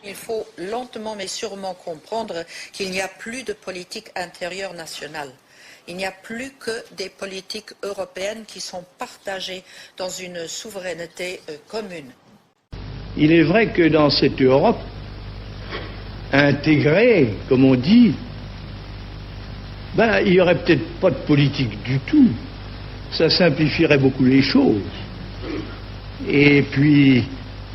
Il faut lentement mais sûrement comprendre qu'il n'y a plus de politique intérieure nationale. Il n'y a plus que des politiques européennes qui sont partagées dans une souveraineté commune. Il est vrai que dans cette Europe intégrée, comme on dit, il n'y aurait peut-être pas de politique du tout. Ça simplifierait beaucoup les choses. Et puis,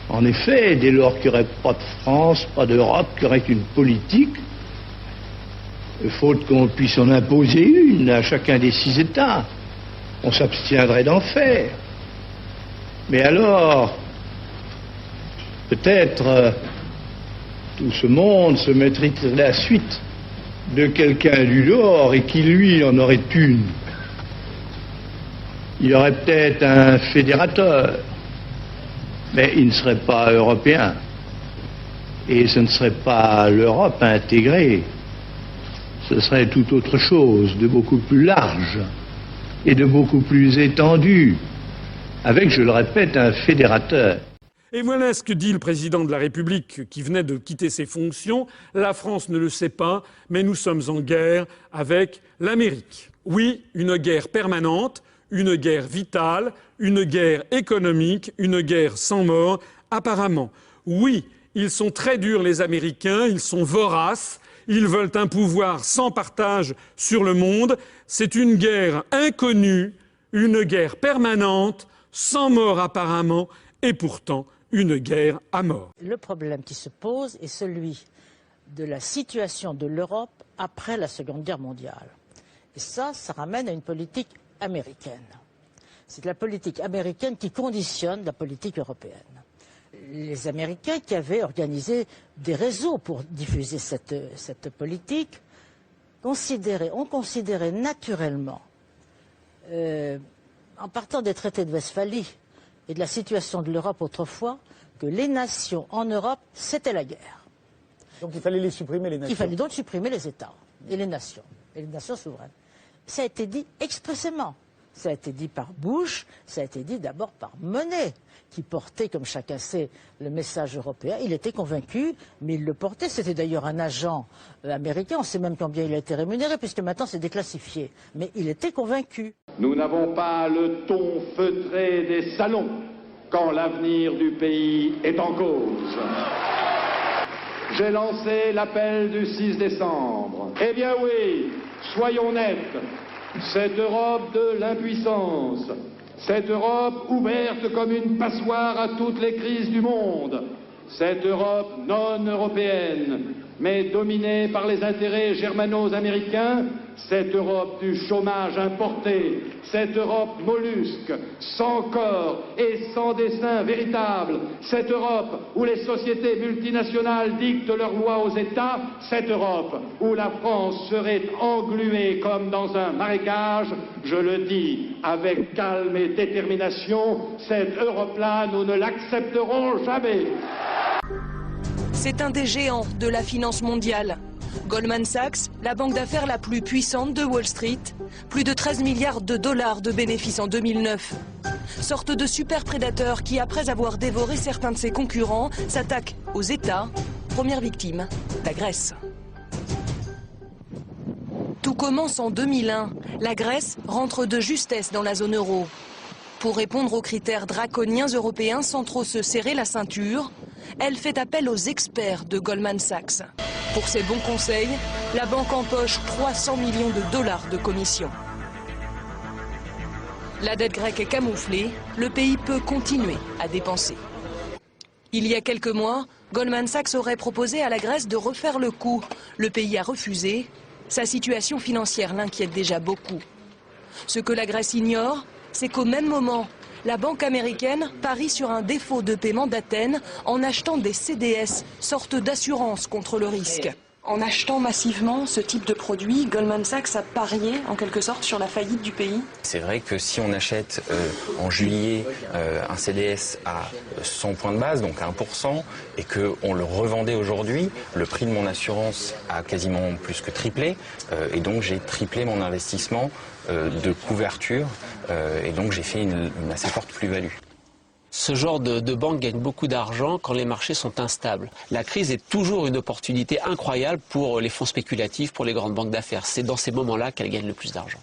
en effet, dès lors qu'il n'y aurait pas de France, pas d'Europe, qu'il y aurait qu'une politique, faute qu'on puisse en imposer une à chacun des 6 États, on s'abstiendrait d'en faire. Mais alors, peut-être tout ce monde se mettrait à la suite de quelqu'un du dehors et qui, lui, en aurait une. Il y aurait peut-être un fédérateur, mais il ne serait pas européen. Et ce ne serait pas l'Europe intégrée. Ce serait tout autre chose, de beaucoup plus large et de beaucoup plus étendu, avec, je le répète, un fédérateur. Et voilà ce que dit le président de la République qui venait de quitter ses fonctions. La France ne le sait pas, mais nous sommes en guerre avec l'Amérique. Oui, une guerre permanente, une guerre vitale, une guerre économique, une guerre sans mort, apparemment. Oui, ils sont très durs les Américains, ils sont voraces, ils veulent un pouvoir sans partage sur le monde. C'est une guerre inconnue, une guerre permanente, sans mort apparemment, et pourtant une guerre à mort. Le problème qui se pose est celui de la situation de l'Europe après la Seconde Guerre mondiale. Et ça ramène à une politique américaine. C'est la politique américaine qui conditionne la politique européenne. Les Américains qui avaient organisé des réseaux pour diffuser cette politique ont considéré naturellement, en partant des traités de Westphalie et de la situation de l'Europe autrefois, que les nations en Europe, c'était la guerre. Donc il fallait les supprimer, les nations. Il fallait donc supprimer les États et les nations souveraines. Ça a été dit expressément. Ça a été dit par Bush, ça a été dit d'abord par Monnet, qui portait, comme chacun sait, le message européen. Il était convaincu, mais il le portait. C'était d'ailleurs un agent américain. On sait même combien il a été rémunéré, puisque maintenant c'est déclassifié. Mais il était convaincu. Nous n'avons pas le ton feutré des salons quand l'avenir du pays est en cause. J'ai lancé l'appel du 6 décembre. Eh bien oui, soyons nets. Cette Europe de l'impuissance, cette Europe ouverte comme une passoire à toutes les crises du monde, cette Europe non européenne, mais dominée par les intérêts germano-américains, cette Europe du chômage importé, cette Europe mollusque, sans corps et sans dessein véritable, cette Europe où les sociétés multinationales dictent leurs lois aux États, cette Europe où la France serait engluée comme dans un marécage, je le dis avec calme et détermination, cette Europe-là, nous ne l'accepterons jamais. C'est un des géants de la finance mondiale. Goldman Sachs, la banque d'affaires la plus puissante de Wall Street, plus de 13 milliards de dollars de bénéfices en 2009. Sorte de super prédateur qui, après avoir dévoré certains de ses concurrents, s'attaque aux États, première victime, la Grèce. Tout commence en 2001. La Grèce rentre de justesse dans la zone euro. Pour répondre aux critères draconiens européens sans trop se serrer la ceinture, elle fait appel aux experts de Goldman Sachs. Pour ses bons conseils, la banque empoche 300 millions de dollars de commission. La dette grecque est camouflée, le pays peut continuer à dépenser. Il y a quelques mois, Goldman Sachs aurait proposé à la Grèce de refaire le coup. Le pays a refusé. Sa situation financière l'inquiète déjà beaucoup. Ce que la Grèce ignore, c'est qu'au même moment, la banque américaine parie sur un défaut de paiement d'Athènes en achetant des CDS, sorte d'assurance contre le risque. En achetant massivement ce type de produit, Goldman Sachs a parié en quelque sorte sur la faillite du pays. C'est vrai que si on achète en juillet un CDS à 100 points de base, donc à 1%, et qu'on le revendait aujourd'hui, le prix de mon assurance a quasiment plus que triplé, et donc j'ai triplé mon investissement de couverture, et donc j'ai fait une assez forte plus-value. Ce genre de banque gagne beaucoup d'argent quand les marchés sont instables. La crise est toujours une opportunité incroyable pour les fonds spéculatifs, pour les grandes banques d'affaires. C'est dans ces moments-là qu'elles gagnent le plus d'argent.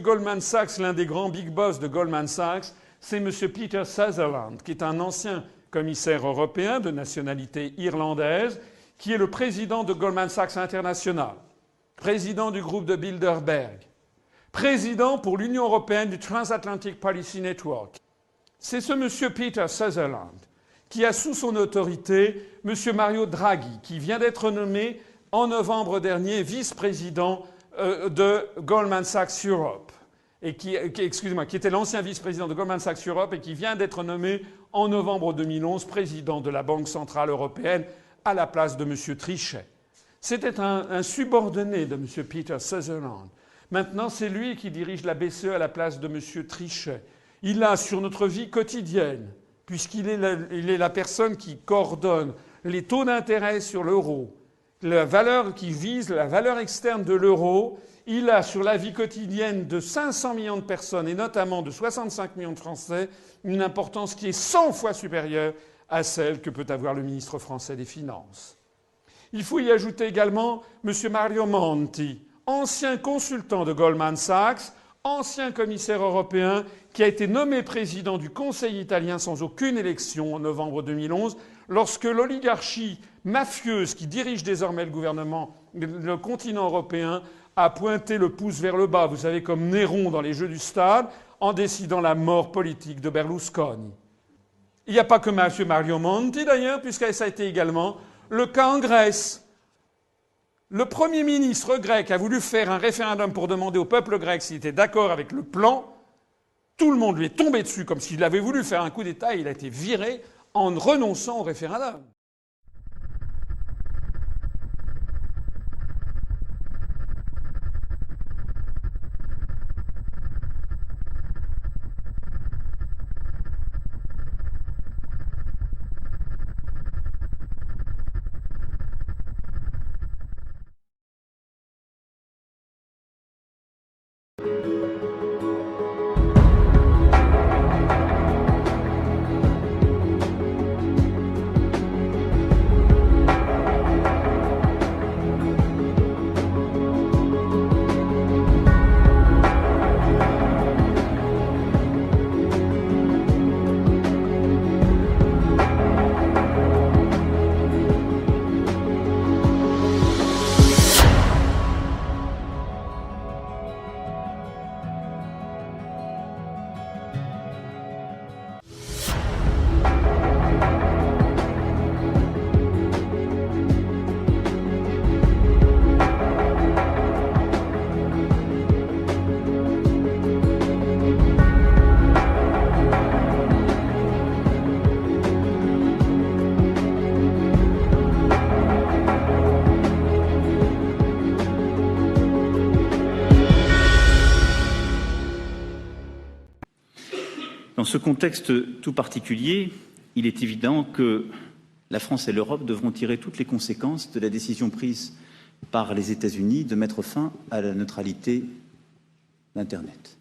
Goldman Sachs, l'un des grands big boss de Goldman Sachs, c'est M. Peter Sutherland, qui est un ancien commissaire européen de nationalité irlandaise, qui est le président de Goldman Sachs International, président du groupe de Bilderberg, président pour l'Union européenne du Transatlantic Policy Network. C'est ce monsieur Peter Sutherland qui a sous son autorité monsieur Mario Draghi, qui vient d'être nommé en novembre dernier vice-président de Goldman Sachs Europe, et qui était l'ancien vice-président de Goldman Sachs Europe et qui vient d'être nommé en novembre 2011 président de la Banque centrale européenne à la place de monsieur Trichet. C'était un subordonné de monsieur Peter Sutherland. Maintenant, c'est lui qui dirige la BCE à la place de M. Trichet. Il a sur notre vie quotidienne, puisqu'il est la personne qui coordonne les taux d'intérêt sur l'euro, la valeur qui vise la valeur externe de l'euro, il a sur la vie quotidienne de 500 millions de personnes, et notamment de 65 millions de Français, une importance qui est 100 fois supérieure à celle que peut avoir le ministre français des Finances. Il faut y ajouter également M. Mario Monti, ancien consultant de Goldman Sachs, ancien commissaire européen, qui a été nommé président du Conseil italien sans aucune élection en novembre 2011, lorsque l'oligarchie mafieuse qui dirige désormais le gouvernement, le continent européen, a pointé le pouce vers le bas, vous savez, comme Néron dans les Jeux du Stade, en décidant la mort politique de Berlusconi. Il n'y a pas que M. Mario Monti, d'ailleurs, puisque ça a été également le cas en Grèce. Le Premier ministre grec a voulu faire un référendum pour demander au peuple grec s'il était d'accord avec le plan. Tout le monde lui est tombé dessus comme s'il avait voulu faire un coup d'État et il a été viré en renonçant au référendum. Dans ce contexte tout particulier, il est évident que la France et l'Europe devront tirer toutes les conséquences de la décision prise par les États-Unis de mettre fin à la neutralité d'Internet.